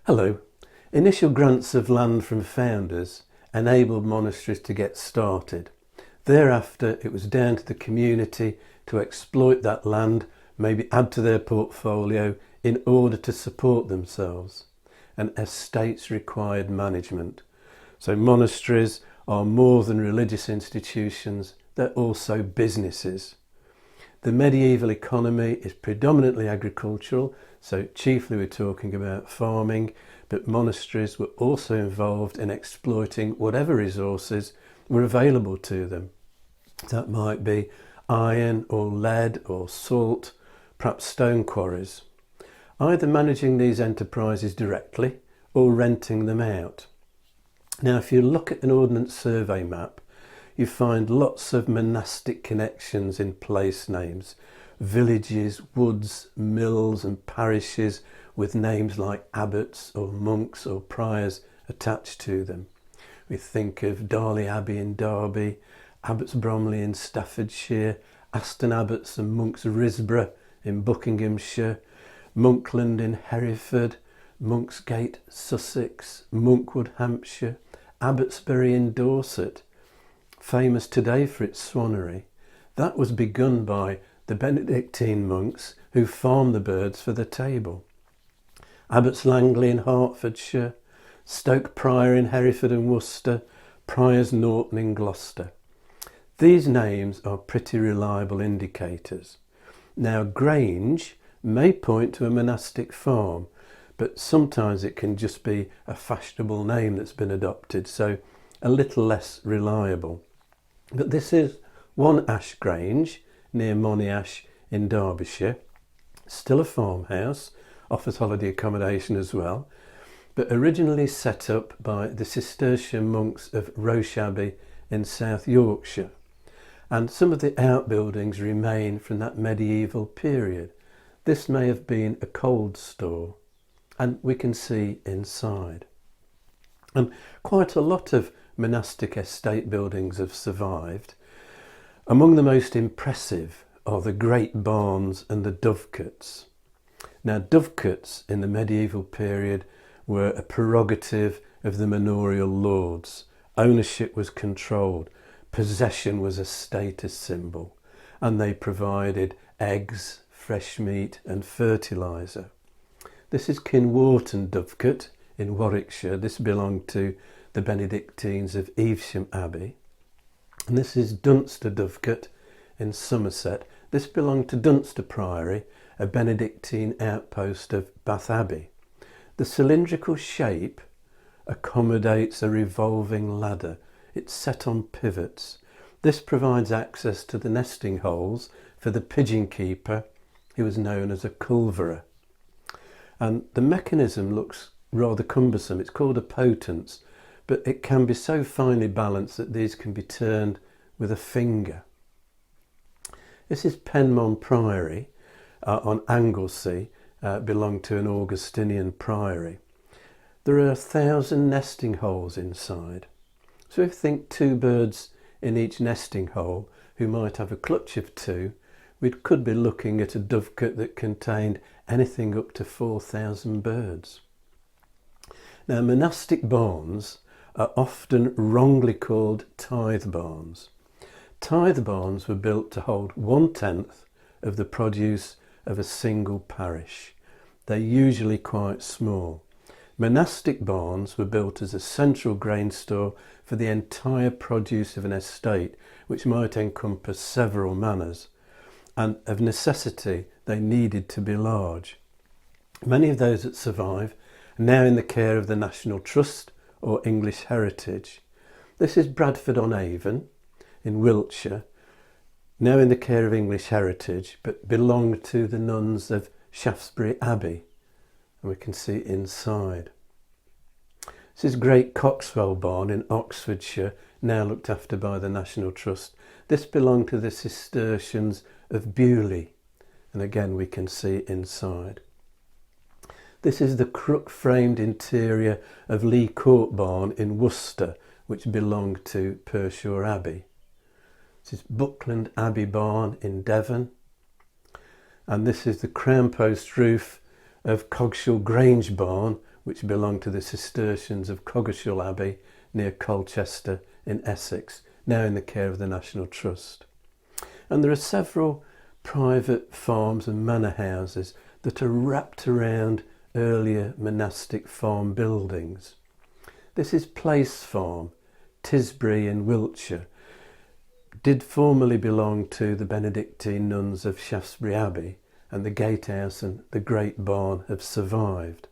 Hello. Initial grants of land from founders enabled monasteries to get started. Thereafter, it was down to the community to exploit that land, maybe add to their portfolio in order to support themselves. And estates required management. So monasteries are more than religious institutions, they're also businesses. The medieval economy is predominantly agricultural, so chiefly we're talking about farming, but monasteries were also involved in exploiting whatever resources were available to them. That might be iron or lead or salt, perhaps stone quarries, either managing these enterprises directly or renting them out. Now, if you look at an Ordnance Survey map, you find lots of monastic connections in place names, villages, woods, mills and parishes with names like abbots or monks or priors attached to them. We think of Darley Abbey in Derby, Abbots Bromley in Staffordshire, Aston Abbots and Monks Risborough in Buckinghamshire, Monkland in Hereford, Monksgate, Sussex, Monkwood, Hampshire, Abbotsbury in Dorset, famous today for its swannery. That was begun by the Benedictine monks who farmed the birds for the table. Abbots Langley in Hertfordshire, Stoke Prior in Hereford and Worcester, Priors Norton in Gloucester. These names are pretty reliable indicators. Now, Grange may point to a monastic farm, but sometimes it can just be a fashionable name that's been adopted, so a little less reliable. But this is One Ash Grange near Monash in Derbyshire. Still a farmhouse, offers holiday accommodation as well, but originally set up by the Cistercian monks of Royston Abbey in South Yorkshire. And some of the outbuildings remain from that medieval period. This may have been a cold store, and we can see inside. And quite a lot of monastic estate buildings have survived. Among the most impressive are the great barns and the Dovecotes. Now, Dovecotes in the medieval period were a prerogative of the manorial lords. Ownership was controlled, possession was a status symbol, and they provided eggs, fresh meat and fertiliser. This is Kinwarton Dovecote in Warwickshire. This belonged to the Benedictines of Evesham Abbey. And this is Dunster Dovecote in Somerset. This belonged to Dunster Priory, a Benedictine outpost of Bath Abbey. The cylindrical shape accommodates a revolving ladder. It's set on pivots. This provides access to the nesting holes for the pigeon keeper, who was known as a culverer. And the mechanism looks rather cumbersome. It's called a potence, but it can be so finely balanced that these can be turned with a finger. This is Penmon Priory on Anglesey, belonged to an Augustinian priory. There are 1,000 nesting holes inside. So if you think 2 birds in each nesting hole who might have a clutch of 2, we could be looking at a dovecote that contained anything up to 4,000 birds. Now, monastic barns are often wrongly called tithe barns. Tithe barns were built to hold 1/10 of the produce of a single parish. They're usually quite small. Monastic barns were built as a central grain store for the entire produce of an estate, which might encompass several manors, and of necessity they needed to be large. Many of those that survive are now in the care of the National Trust or English Heritage. This is Bradford on Avon in Wiltshire, now in the care of English Heritage, but belonged to the nuns of Shaftesbury Abbey, and we can see inside. This is Great Coxwell Barn in Oxfordshire, now looked after by the National Trust. This belonged to the Cistercians of Bewley, and again we can see inside. This is the crook-framed interior of Lee Court Barn in Worcester, which belonged to Pershore Abbey. This is Buckland Abbey Barn in Devon, and this is the crown post roof of Coggeshall Grange Barn, which belonged to the Cistercians of Coggeshall Abbey near Colchester in Essex, now in the care of the National Trust. And there are several private farms and manor houses that are wrapped around earlier monastic farm buildings. This is Place Farm, Tisbury in Wiltshire. Did formerly belong to the Benedictine nuns of Shaftesbury Abbey, and the gatehouse and the great barn have survived.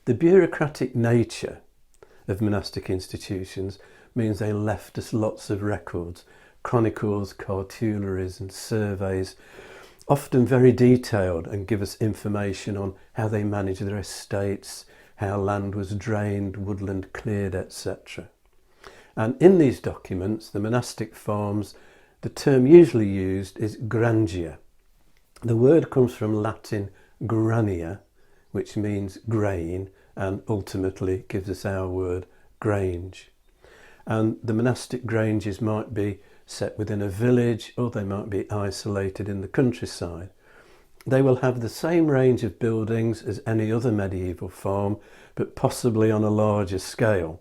The bureaucratic nature of monastic institutions means they left us lots of records, chronicles, cartularies and surveys, often very detailed, and give us information on how they managed their estates, how land was drained, woodland cleared, etc. And in these documents, the monastic farms, the term usually used is grangia. The word comes from Latin grania, which means grain, and ultimately gives us our word grange. And the monastic granges might be set within a village, or they might be isolated in the countryside. They will have the same range of buildings as any other medieval farm, but possibly on a larger scale.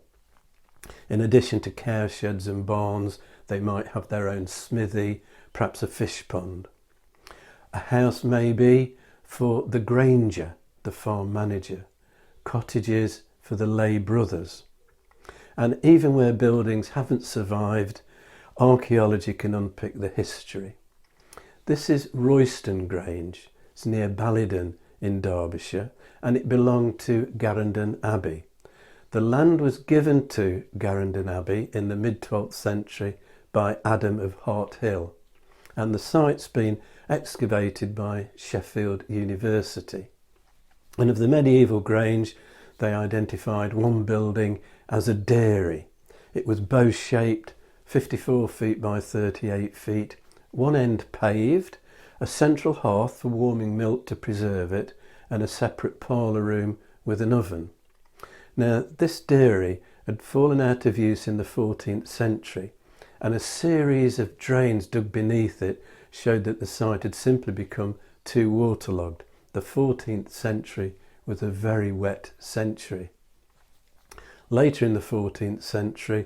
In addition to cowsheds and barns, they might have their own smithy, perhaps a fish pond. A house may be for the granger, the farm manager, cottages for the lay brothers. And even where buildings haven't survived, archaeology can unpick the history. This is Royston Grange. It's near Ballydon in Derbyshire, and it belonged to Garendon Abbey. The land was given to Garendon Abbey in the mid-12th century by Adam of Hart Hill, and the site's been excavated by Sheffield University. And of the medieval grange, they identified one building as a dairy. It was bow-shaped, 54 feet by 38 feet, one end paved, a central hearth for warming milk to preserve it, and a separate parlour room with an oven. Now, this dairy had fallen out of use in the 14th century, and a series of drains dug beneath it showed that the site had simply become too waterlogged. The 14th century was a very wet century. Later in the 14th century,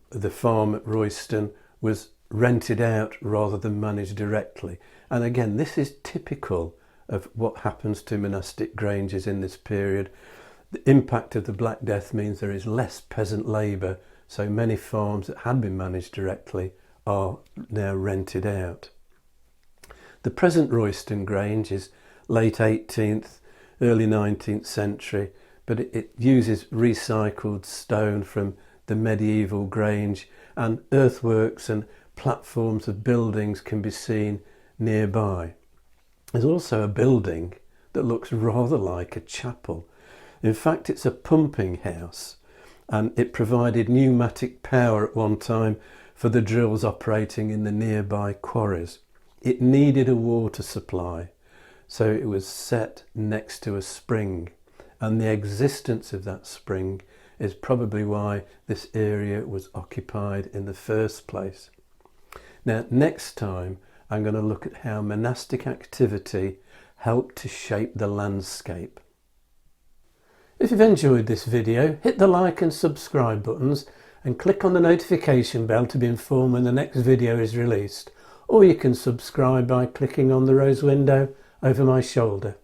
the farm at Royston was rented out rather than managed directly. And again, this is typical of what happens to monastic granges in this period. The impact of the Black Death means there is less peasant labour, so many farms that had been managed directly are now rented out. The present Royston Grange is late 18th, early 19th century, but it uses recycled stone from the medieval grange, and earthworks and platforms of buildings can be seen nearby. There's also a building that looks rather like a chapel. In fact, it's a pumping house, and it provided pneumatic power at one time for the drills operating in the nearby quarries. It needed a water supply, so it was set next to a spring, and the existence of that spring is probably why this area was occupied in the first place. Now, next time I'm going to look at how monastic activity helped to shape the landscape. If you've enjoyed this video, hit the like and subscribe buttons and click on the notification bell to be informed when the next video is released, or you can subscribe by clicking on the rose window over my shoulder.